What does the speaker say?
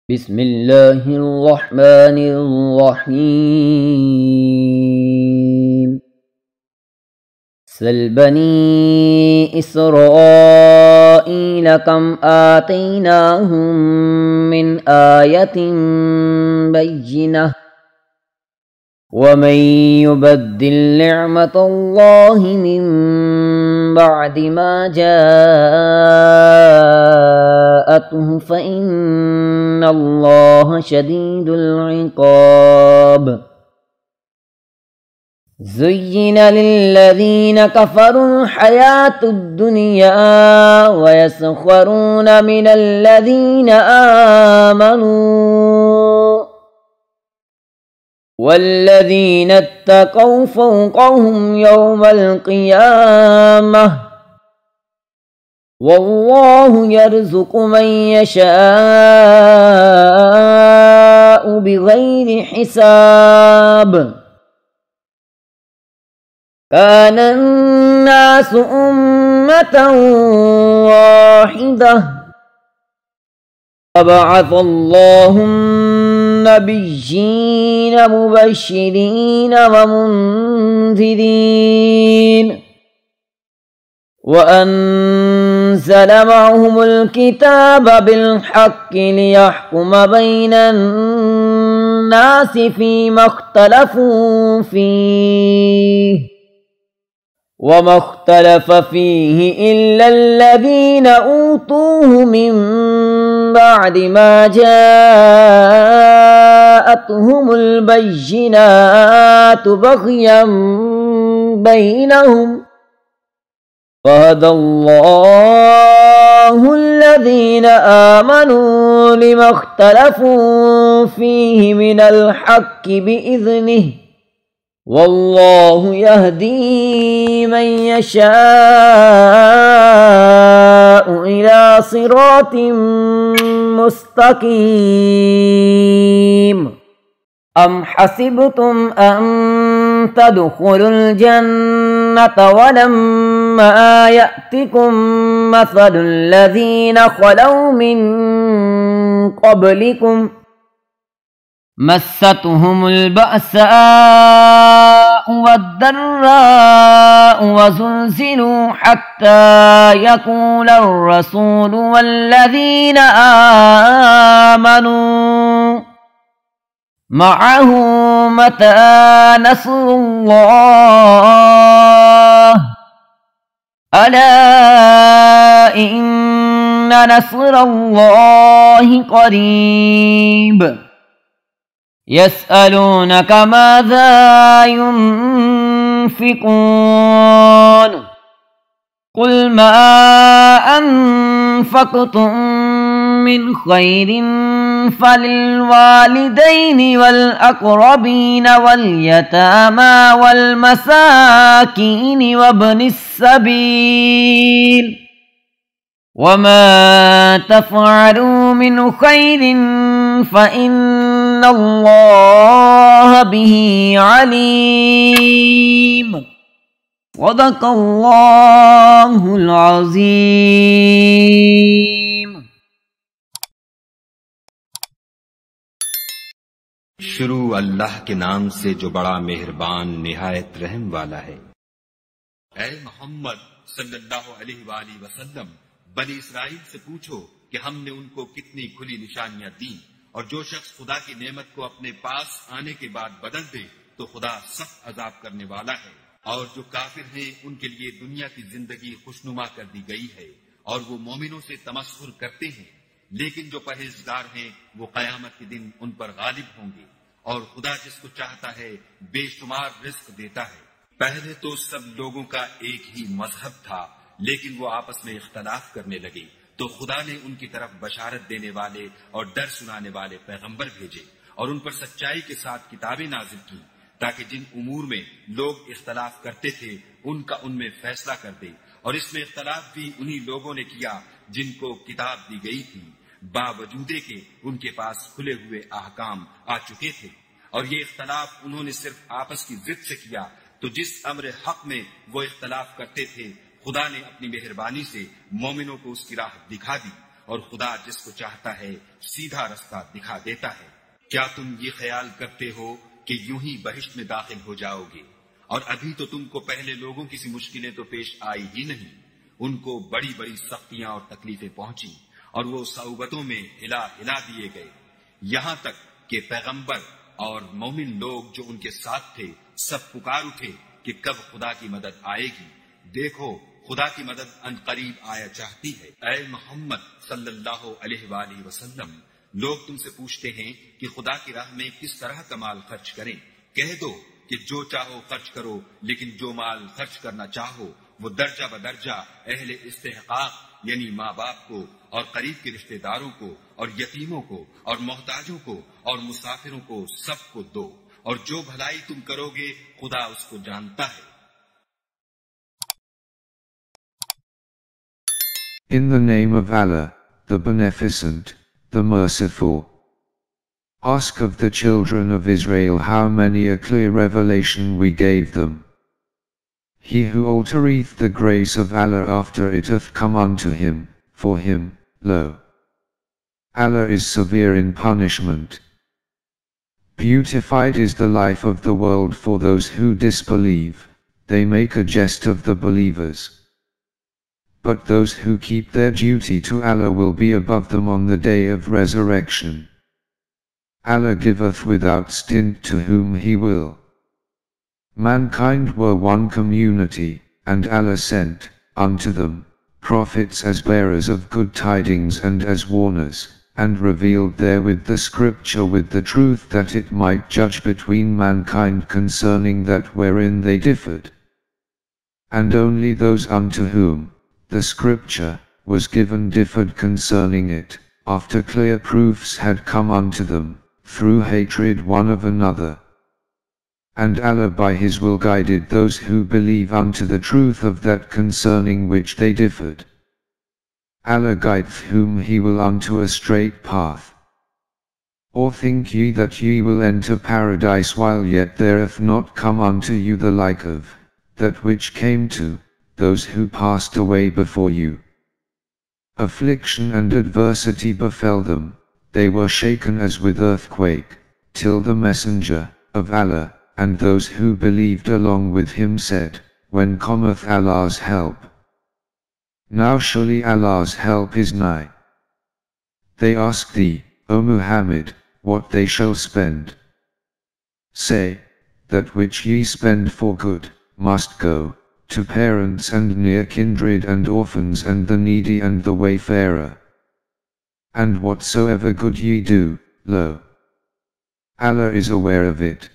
बिस्मिल्लाहिर्रहमानिर्रहीम। सल बनी इसराईल कम आतैनाहुम मिन आयतिन बय्यिनह वमन युबद्दिल निअमतल्लाहि मिन बअदि मा जाअतहु फ़इन्नल्लाह शदीदुल इक़ाब। ज़ुय्यिन लिल्लज़ीन कफ़रुल हयातुद दुनिया व यस्ख़रून मिनल्लज़ीन आमनू वल्लज़ीन इत्तक़ौ फ़ौक़हुम यौमल क़ियामह वल्लाहु यर्ज़ुक़ु मन यशाअु बिग़ैरि हिसाब। कान अन्नासु उम्मतन वाहिदह फबअसल्लाहु नबिय्यीन मुबश्शिरीन व मुन्ज़िरीन वअन्ज़ल मअहुमुल किताब बिल्हक़्क़ि लियहकुम बैनन नासि फ़ीमा इख्तलफ़ू फ़ीहि वमा इख्तलफ़ फ़ीहि इल्लल्लज़ीन ऊतूहु मिन बअदि मा जाअतहुमुल बय्यिनातु बग़यन बैनहुम फ़हदल्लाहु अल्लज़ीना आमनू लिमा इख्तलफ़ू फ़ीहि मिनल हक़्क़ि बिइज़निहि वल्लाहु यहदी मन यशाअु इला सिरातिम मुस्तकीम। अम हसिबतुम अन तदखुलुल जन्नत वलम्मा यअतिकुम मसलुल लज़ीना खलौ मिन क़ब्लिकुम मस्सतहुमुल बअसाअु वद्दर्राअु वज़ुलज़िलू हत्ता यक़ूलर रसूलु वल्लज़ीना आमनू मअहु मता नस्रुल्लाह अला इन्न नस्रल्लाहि क़रीब। यसअलूनक माज़ा युन्फ़िक़ून क़ुल मा अन्फ़क़्तुम मिन ख़ैरिन फ़लिल्वालिदैनि वल अक़रबीन वल यतामा वल मसाकीन वब्निस सबील वमा तफ़अलू मिन ख़ैरिन फ़इन्नल्लाह बिही अलीम। सदक़ल्लाहुल अज़ीम। शुरू अल्लाह के नाम से जो बड़ा मेहरबान निहायत रहम वाला है। ऐ मोहम्मद सल्लल्लाहु अलैहि वसल्लम, बनी इस्राइल से पूछो कि हमने उनको कितनी खुली निशानियां दी, और जो शख्स खुदा की नेमत को अपने पास आने के बाद बदल दे तो खुदा सख्त अजाब करने वाला है। और जो काफिर हैं उनके लिए दुनिया की जिंदगी खुशनुमा कर दी गई है और वो मोमिनों से तमस्खुर करते हैं, लेकिन जो परहेजगार हैं वो कयामत के दिन उन पर गालिब होंगे। और खुदा जिसको चाहता है बेशुमार रिस्क देता है। पहले तो सब लोगों का एक ही मजहब था, लेकिन वो आपस में इख्तलाफ करने लगे तो खुदा ने उनकी तरफ बशारत देने वाले और डर सुनाने वाले पैगंबर भेजे और उन पर सच्चाई के साथ किताबें नाजिल की, ताकि जिन उमूर में लोग इख्तलाफ करते थे उनका उनमें फैसला कर दे। और इसमें इख्तलाफ भी उन्हीं लोगों ने किया जिनको किताब दी गई थी, बावजूदे के उनके पास खुले हुए अहकाम आ चुके थे। और ये इख्तलाफ उन्होंने सिर्फ आपस की जिद से किया, तो जिस अम्र हक में वो इख्तलाफ करते थे खुदा ने अपनी मेहरबानी से मोमिनों को उसकी राह दिखा दी और खुदा जिसको चाहता है सीधा रास्ता दिखा देता है। क्या तुम ये ख्याल करते हो कि यूं ही बहिश्त में दाखिल हो जाओगे? और अभी तो तुमको पहले लोगों की सी मुश्किलें तो पेश आई ही नहीं। उनको बड़ी बड़ी सख्तियां और तकलीफें पहुंची और वो सऊबतों में हिला हिला दिए गए, यहां तक कि पैगंबर और मोमिन लोग जो उनके साथ थे सब पुकार उठे कि कब खुदा की मदद आएगी। देखो, खुदा की मदद अनकरीब आया चाहती है। ऐ मोहम्मद सल्लल्लाहु अलैहि वसल्लम, लोग तुमसे पूछते हैं कि खुदा की राह में किस तरह का माल खर्च करें। कह दो कि जो चाहो खर्च करो, लेकिन जो माल खर्च करना चाहो वो दर्जा बदर्जा अहले इस्तेहकाक यानी माँ बाप को और करीब के रिश्तेदारों को और यतीमों को और मोहताजों को और मुसाफिरों को सबको दो, और जो भलाई तुम करोगे खुदा उसको जानता है। In the name of Allah, the Beneficent, the Merciful. Ask of the children of Israel how many a clear revelation we gave them. He who altereth the grace of Allah after it hath come unto him, for him, lo, Allah is severe in punishment. Beautified is the life of the world for those who disbelieve, they make a jest of the believers. But those who keep their duty to Allah will be above them on the day of resurrection. Allah giveth without stint to whom He will. Mankind were one community, and Allah sent unto them prophets as bearers of good tidings and as warners, and revealed therewith the scripture with the truth that it might judge between mankind concerning that wherein they differed. And only those unto whom the scripture was given differed concerning it, after clear proofs had come unto them, through hatred one of another. And Allah by His will guided those who believe unto the truth of that concerning which they differed. Allah guideth whom He will unto a straight path. Or think ye that ye will enter paradise while yet there hath not come unto you the like of that which came to those who passed away before you? Affliction and adversity befell them, they were shaken as with earthquake, till the messenger of Allah, and those who believed along with him said, when cometh Allah's help? Now surely Allah's help is nigh. They ask thee, O Muhammad, what they shall spend. Say, that which ye spend for good, must go to parents and near kindred and orphans and the needy and the wayfarer. And whatsoever good ye do, lo, Allah is aware of it.